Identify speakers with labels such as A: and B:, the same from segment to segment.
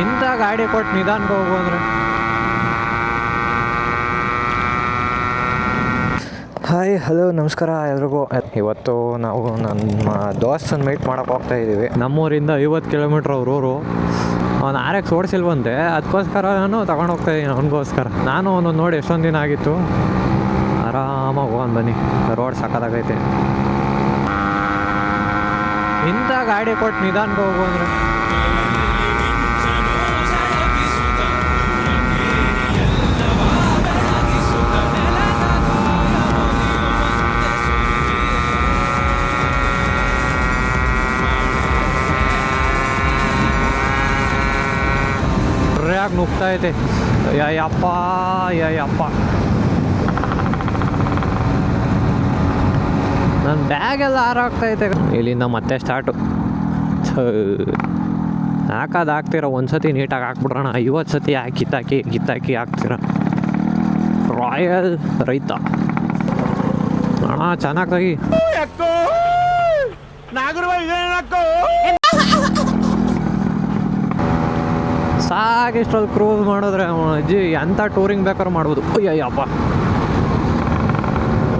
A: ಇಂಥ ಗಾಡಿ ಕೊಟ್ಟು ನಿಧಾನಕ್ಕೆ ಹೋಗು ಅಂದರೆ. ಹಾಯ್ ಹಲೋ ನಮಸ್ಕಾರ ಎಲ್ರಿಗೂ. ಇವತ್ತು ನಾವು ನಮ್ಮ ದೋಸ್ತನ ಮೀಟ್ ಮಾಡೋಕೆ ಹೋಗ್ತಾ ಇದ್ದೀವಿ. ನಮ್ಮೂರಿಂದ 50 ಕಿಲೋಮೀಟ್ರ್ ಅವ್ರೂರು. ಅವ್ನು RX ಓಡಿಸಿಲ್ವಂತೆ, ಅದಕ್ಕೋಸ್ಕರ ನಾನು ತಗೊಂಡು ಹೋಗ್ತಾ ಇದ್ದೀನಿ ಅವನಿಗೋಸ್ಕರ. ನಾನು ಅವನು ನೋಡಿ ಎಷ್ಟೊಂದು ದಿನ ಆಗಿತ್ತು. ಆರಾಮಾಗಿ ಹೋಗೋಣ ಬನ್ನಿ, ರೋಡ್ ಸಕ್ಕತ್ತಾಗೈತೆ. ಇಂಥ ಗಾಡಿ ಕೊಟ್ಟು ನಿಧಾನಕ್ಕೆ ಹೋಗು ಅಂದರೆ. ಯಾಕೆ ನುಗ್ತಾ ಐತೆ ಯಪ್ಪ ನನ್ನ ಬ್ಯಾಗೆಲ್ಲ ಹಾರಾಗ್ತೈತೆ. ಇಲ್ಲಿಂದ ಮತ್ತೆ ಸ್ಟಾರ್ಟು. ಹಾಕ್ತಿರೋ ಒಂದು ಸತಿ ನೀಟಾಗಿ ಹಾಕ್ಬಿಡ್ರೋಣ. 50 ಸತಿ ಕಿತ್ತಾಕಿ ಹಾಕ್ತಿರ. ರಾಯಲ್ ರೈತ ಅಣ್ಣ ಚೆನ್ನಾಗಿ ಸಾಕಿಷ್ಟೊಂದು ಕ್ರೂಸ್ ಮಾಡಿದ್ರೆ ಅಜ್ಜಿ ಎಂಥ ಟೂರಿಂಗ್ ಬೇಕಾದ್ರೂ ಮಾಡ್ಬೋದು. ಅಯ್ಯಪ್ಪ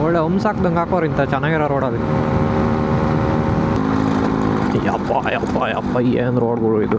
A: ಒಳ್ಳೆ ಹಂಸಾಕ್ದಂಗೆ ಹಾಕೋರು ಇಂಥ ಚೆನ್ನಾಗಿರೋ ರೋಡಲ್ಲಿ. ಯಪ್ಪ ಏನು ರೋಡ್ಗಳು ಇದು.